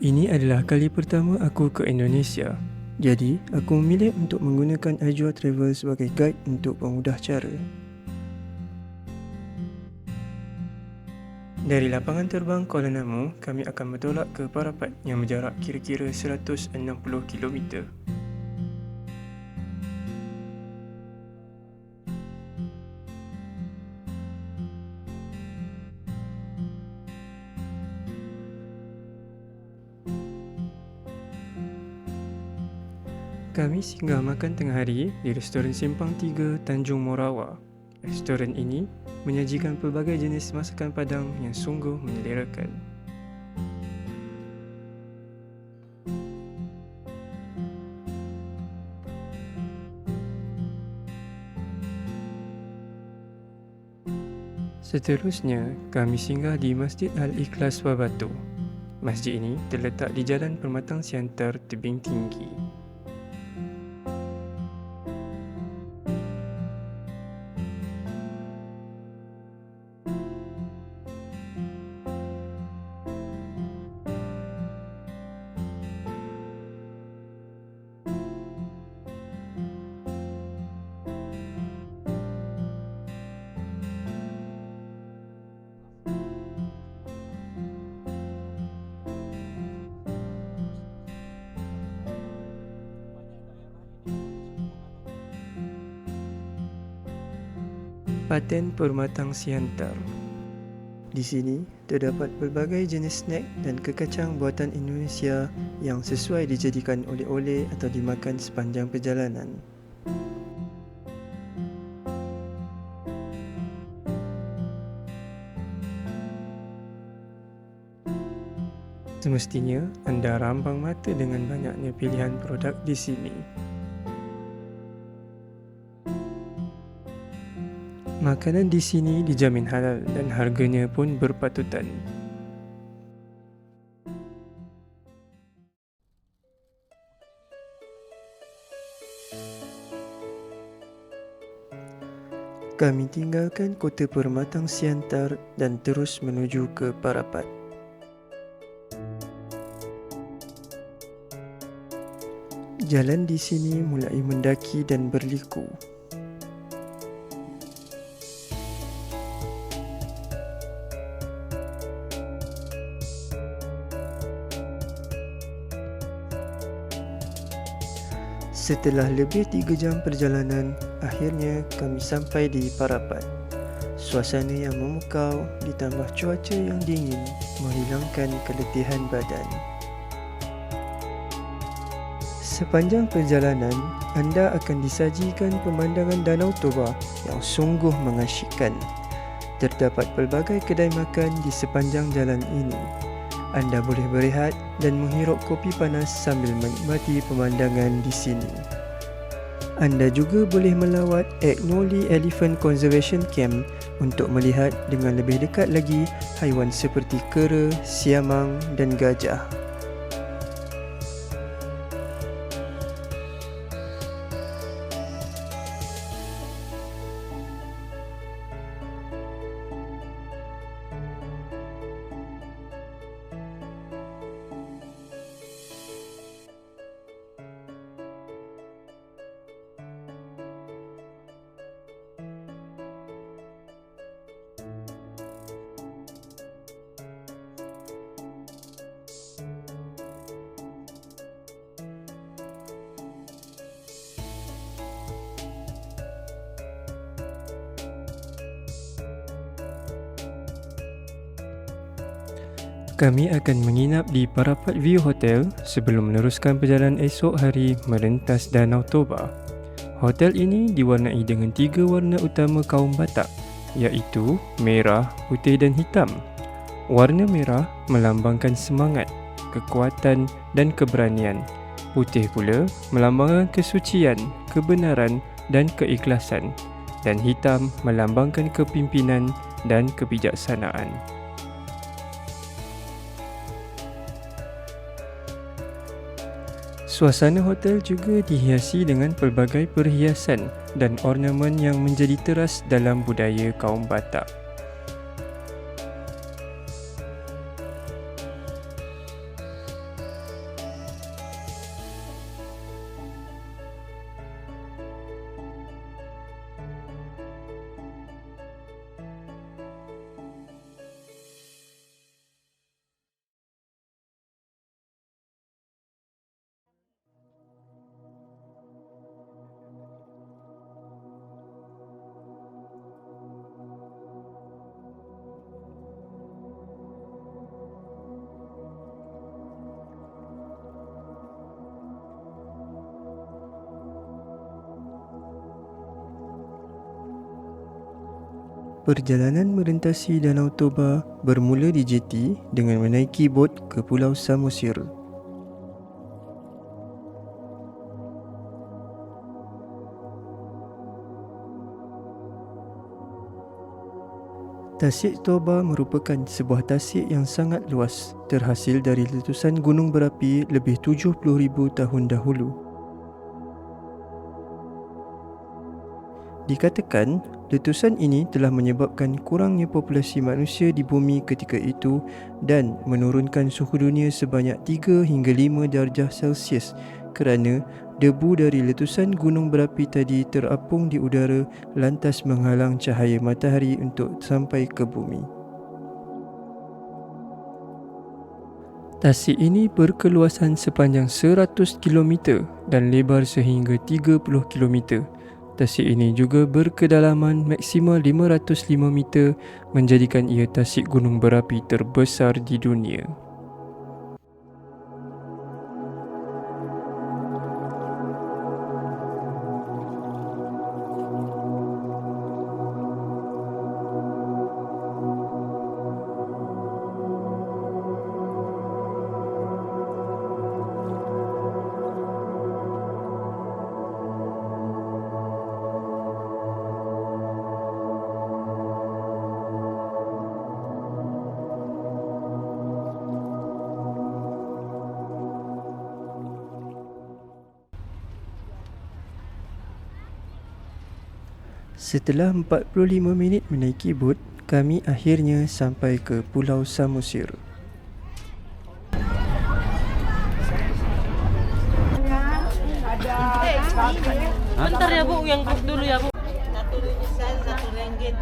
Ini adalah kali pertama aku ke Indonesia. Jadi, aku memilih untuk menggunakan Ajwa Travel sebagai guide untuk pemudah cara. Dari lapangan terbang Kuala Namu, kami akan bertolak ke Parapat yang berjarak kira-kira 160 km. Kami singgah makan tengah hari di Restoran Simpang 3 Tanjung Morawa. Restoran ini menyajikan pelbagai jenis masakan Padang yang sungguh menyelerakan. Seterusnya, kami singgah di Masjid Al-Ikhlas Wabatu. Masjid ini terletak di Jalan Permatang Siantar, Tebing Tinggi. Paten Permatang Siantar. Di sini terdapat pelbagai jenis snack dan kekacang buatan Indonesia yang sesuai dijadikan oleh-oleh atau dimakan sepanjang perjalanan. Semestinya anda rambang mata dengan banyaknya pilihan produk di sini. Makanan di sini dijamin halal dan harganya pun berpatutan. Kami tinggalkan kota Permatang Siantar dan terus menuju ke Parapat. Jalan di sini mulai mendaki dan berliku. Setelah lebih 3 jam perjalanan, akhirnya kami sampai di Parapat. Suasana yang memukau ditambah cuaca yang dingin menghilangkan keletihan badan. Sepanjang perjalanan, anda akan disajikan pemandangan Danau Toba yang sungguh mengasyikkan. Terdapat pelbagai kedai makan di sepanjang jalan ini. Anda boleh berehat dan menghirup kopi panas sambil menikmati pemandangan di sini. Anda juga boleh melawat Agnoli Elephant Conservation Camp untuk melihat dengan lebih dekat lagi haiwan seperti kera, siamang dan gajah. Kami akan menginap di Parapat View Hotel sebelum meneruskan perjalanan esok hari merentas Danau Toba. Hotel ini diwarnai dengan 3 warna utama kaum Batak, iaitu merah, putih dan hitam. Warna merah melambangkan semangat, kekuatan dan keberanian. Putih pula melambangkan kesucian, kebenaran dan keikhlasan. Dan hitam melambangkan kepimpinan dan kebijaksanaan. Suasana hotel juga dihiasi dengan pelbagai perhiasan dan ornamen yang menjadi teras dalam budaya kaum Batak. Perjalanan merentasi Danau Toba bermula di jeti dengan menaiki bot ke Pulau Samosir. Tasik Toba merupakan sebuah tasik yang sangat luas, terhasil dari letusan gunung berapi lebih 70,000 tahun dahulu. Dikatakan, letusan ini telah menyebabkan kurangnya populasi manusia di bumi ketika itu dan menurunkan suhu dunia sebanyak 3 hingga 5 darjah Celsius kerana debu dari letusan gunung berapi tadi terapung di udara lantas menghalang cahaya matahari untuk sampai ke bumi. Tasik ini berkeluasan sepanjang 100 km dan lebar sehingga 30 km. Tasik ini juga berkedalaman maksimal 505 meter, menjadikan ia tasik gunung berapi terbesar di dunia. Setelah 45 minit menaiki bot, kami akhirnya sampai ke Pulau Samosir. Bentar ya Bu, yang klik dulu ya Bu. RM1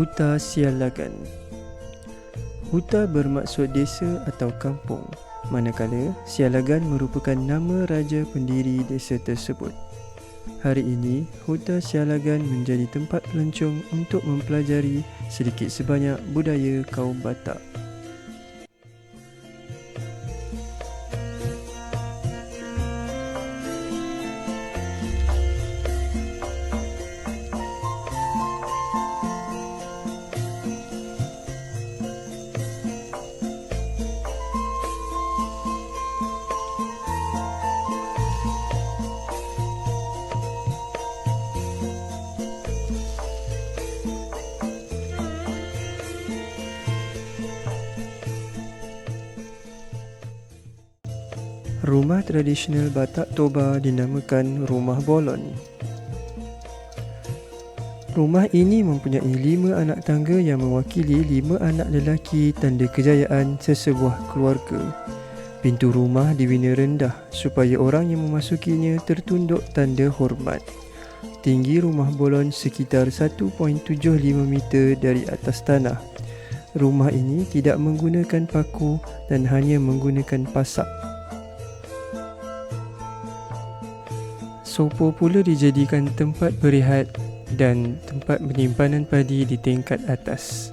Huta Sialagan. Huta bermaksud desa atau kampung, manakala Sialagan merupakan nama raja pendiri desa tersebut. Hari ini, Huta Sialagan menjadi tempat pelancong untuk mempelajari sedikit sebanyak budaya kaum Batak. Rumah tradisional Batak Toba dinamakan Rumah Bolon. Rumah ini mempunyai 5 anak tangga yang mewakili 5 anak lelaki, tanda kejayaan sesebuah keluarga. Pintu rumah dibina rendah supaya orang yang memasukinya tertunduk, tanda hormat. Tinggi rumah bolon sekitar 1.75 meter dari atas tanah. Rumah ini tidak menggunakan paku dan hanya menggunakan pasak. Sopo pula dijadikan tempat berehat dan tempat penyimpanan padi di tingkat atas.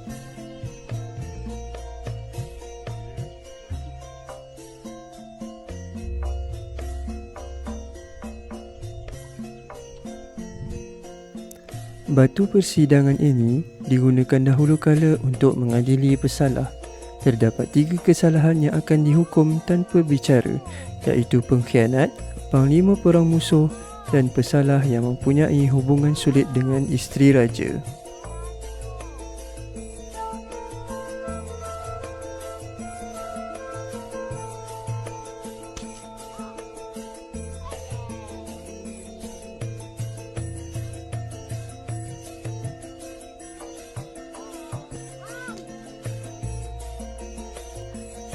Batu persidangan ini digunakan dahulu kala untuk mengadili pesalah. Terdapat 3 kesalahan yang akan dihukum tanpa bicara, iaitu pengkhianat, panglima perang musuh dan pesalah yang mempunyai hubungan sulit dengan isteri raja.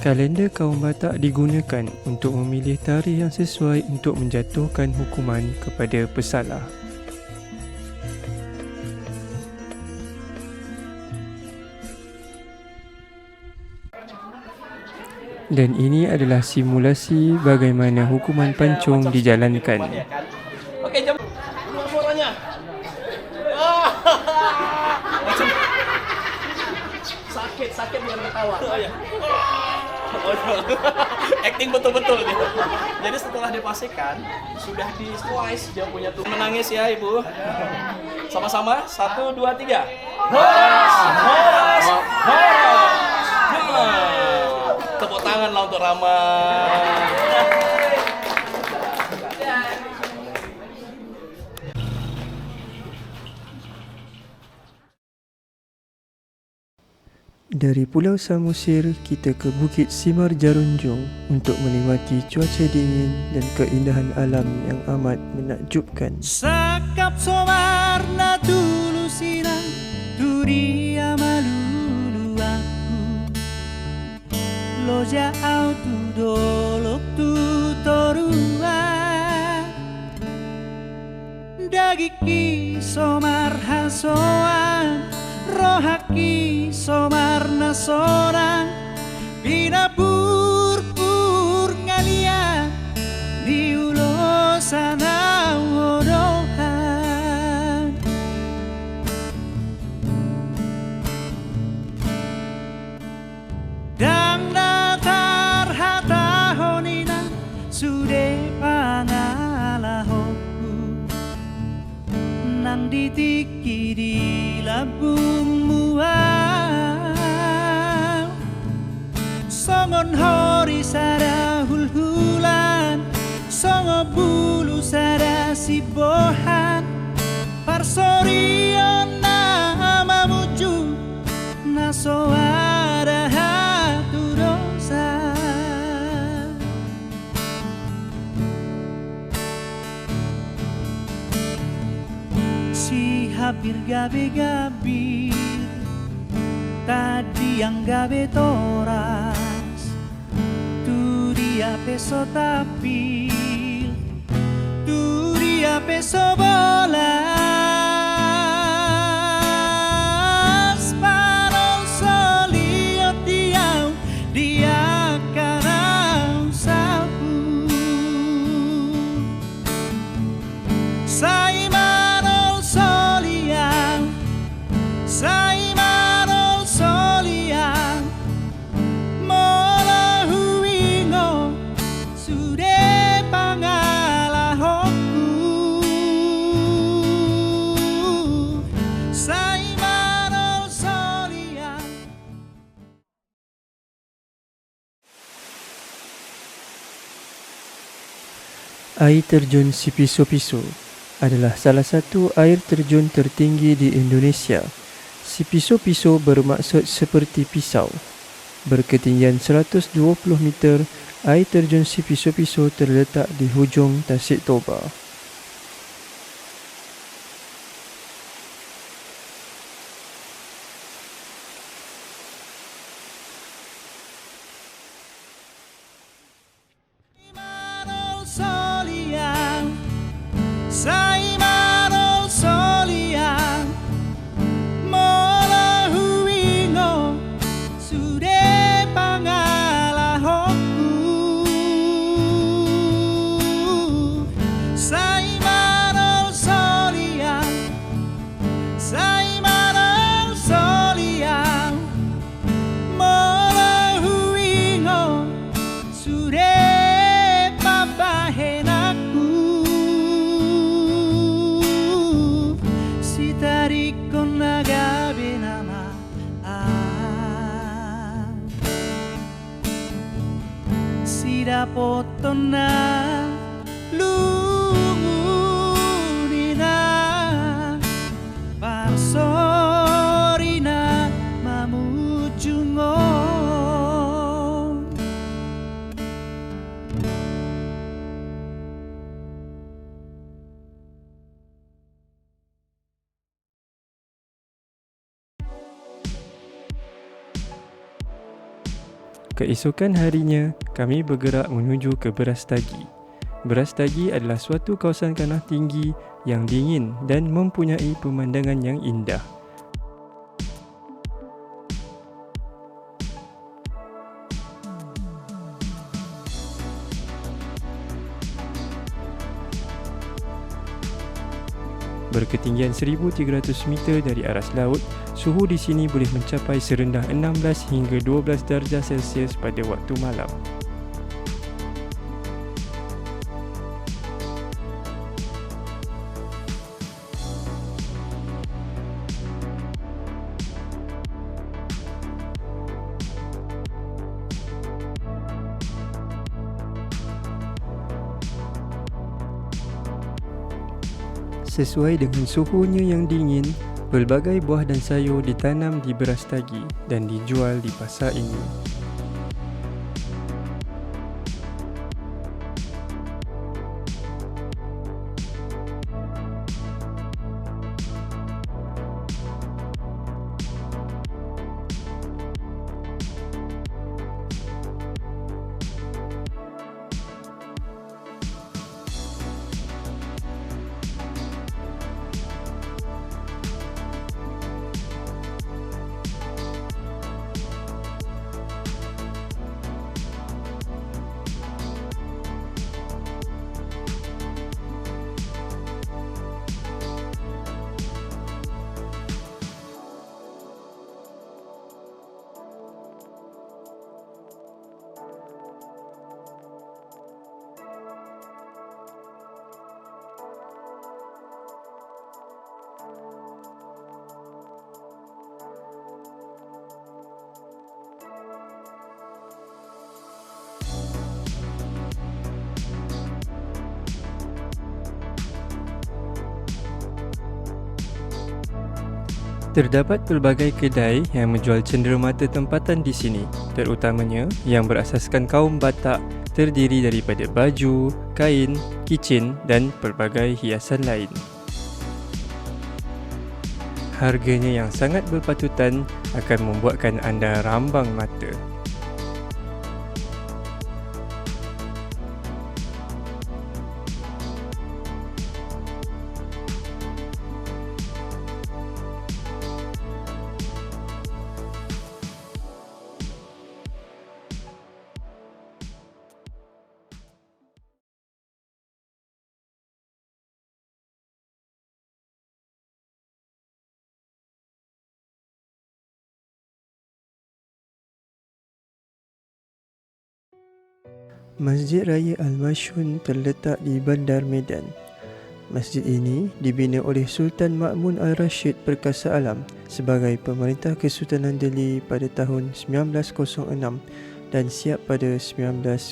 Kalender kaum Batak digunakan untuk memilih tarikh yang sesuai untuk menjatuhkan hukuman kepada pesalah. Dan ini adalah simulasi bagaimana hukuman pancung dijalankan. Okey, jom. Keluar suaranya. Macam sakit biar ketawa. Oh ya. Acting betul-betul dia. Jadi setelah dipastikan sudah di slice dia punya tuh. Menangis ya Ibu. Sama-sama 1 2 3. Horas. Tepuk tangan lah untuk Rama. Dari Pulau Samosir, kita ke Bukit Simar Jarunjung untuk menikmati cuaca dingin dan keindahan alam yang amat menakjubkan. Sakap sowarna tulusina duria malulu aku loja autu dolok tu torua dagiki somar hasoan rohaki somarna sorang bina pur ngalia di ulosana wodohan dang datar hata honina sude pangalahoku nang ditiki di labung mual songon hori sada hulhulan songo bulu sada sibohan parsorion nama muju naso ada hatu dosa si hampir gabe-gabe tadi yang gabe toras tu dia peso tapil tu dia peso bolas parol solio tiau dia karau sapu sai marol soliang sai marol soliang mola huingo sude pangalahoku sai marol soliang. Air terjun Sipiso-Piso adalah salah satu air terjun tertinggi di Indonesia. Sipiso-Piso bermaksud seperti pisau. Berketinggian 120 meter, air terjun Sipiso-Piso terletak di hujung Tasik Toba. Marol soliang sai marol soliang mola huingo sude pangalahoku sai marol soliang sai marol soliang mola huingo sude papahenaku si tariko nagabe nama si dapoto na lungunina parsorina mamujungon. Keesokan harinya, kami bergerak menuju ke Berastagi. Berastagi adalah suatu kawasan tanah tinggi yang dingin dan mempunyai pemandangan yang indah. berketinggian 1,300 meter dari aras laut, suhu di sini boleh mencapai serendah 16 hingga 12 darjah Celsius pada waktu malam. Sesuai dengan suhunya yang dingin, pelbagai buah dan sayur ditanam di Brastagi dan dijual di pasar ini. Terdapat pelbagai kedai yang menjual cenderamata tempatan di sini, terutamanya yang berasaskan kaum Batak, terdiri daripada baju, kain, kicin dan pelbagai hiasan lain. Harganya yang sangat berpatutan akan membuatkan anda rambang mata. Masjid Raya Al-Mashhun terletak di Bandar Medan. Masjid ini dibina oleh Sultan Ma'mun Al-Rashid Perkasa Alam sebagai pemerintah Kesultanan Delhi pada tahun 1906 dan siap pada 1909.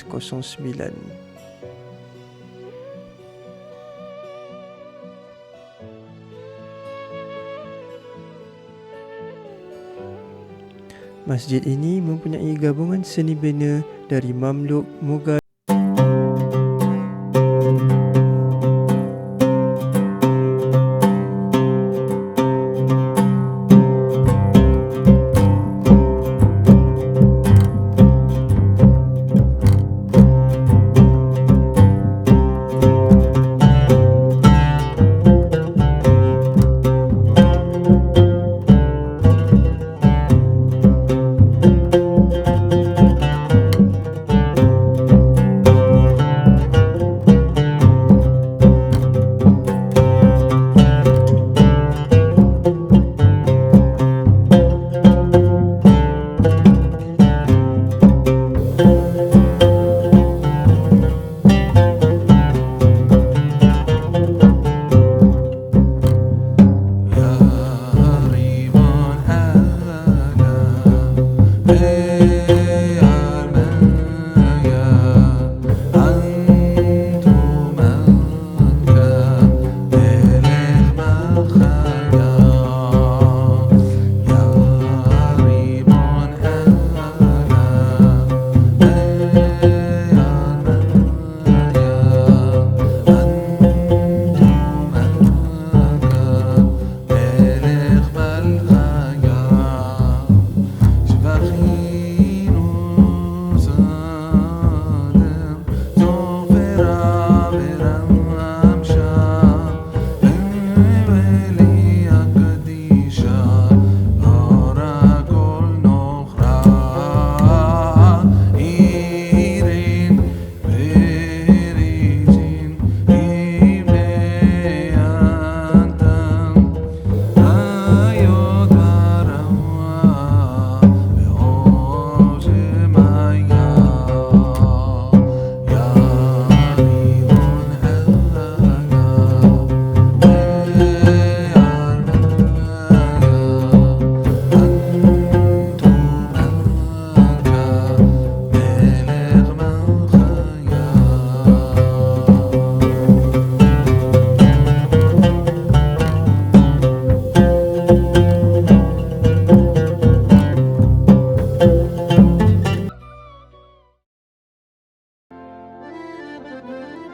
Masjid ini mempunyai gabungan seni bina dari Mamluk, Mughal,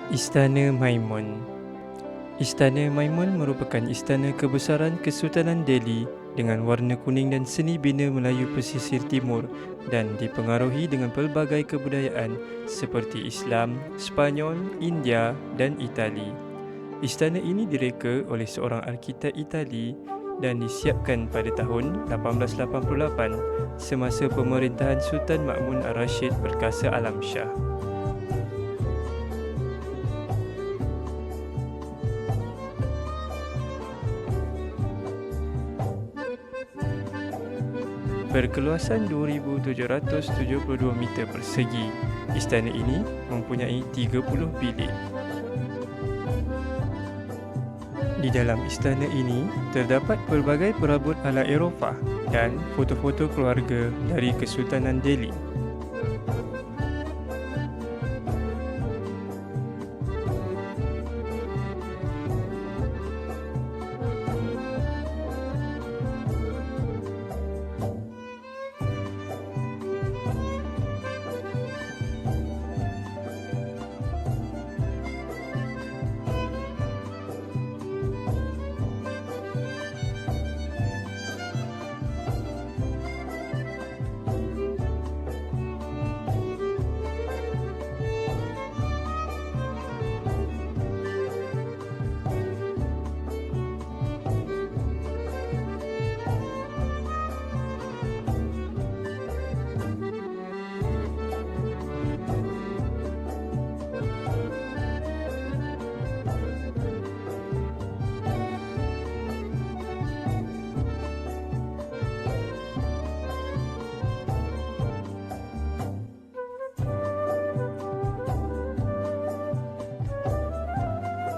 Istana Maimun. Istana Maimun merupakan istana kebesaran Kesultanan Delhi dengan warna kuning dan seni bina Melayu pesisir timur dan dipengaruhi dengan pelbagai kebudayaan seperti Islam, Sepanyol, India dan Itali. Istana ini direka oleh seorang arkitek Itali dan disiapkan pada tahun 1888 semasa pemerintahan Sultan Ma'mun Ar-Rashid Perkasa Alam Shah. Berkeluasan 2,772 meter persegi, istana ini mempunyai 30 bilik. Di dalam istana ini terdapat pelbagai perabot ala Eropah dan foto-foto keluarga dari Kesultanan Delhi.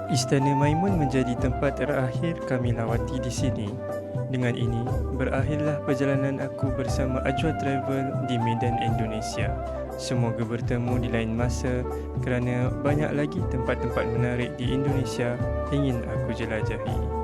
Istana Maimun menjadi tempat terakhir kami lawati di sini. Dengan ini, berakhirlah perjalanan aku bersama Ajwa Travel di Medan, Indonesia. Semoga bertemu di lain masa kerana banyak lagi tempat-tempat menarik di Indonesia ingin aku jelajahi.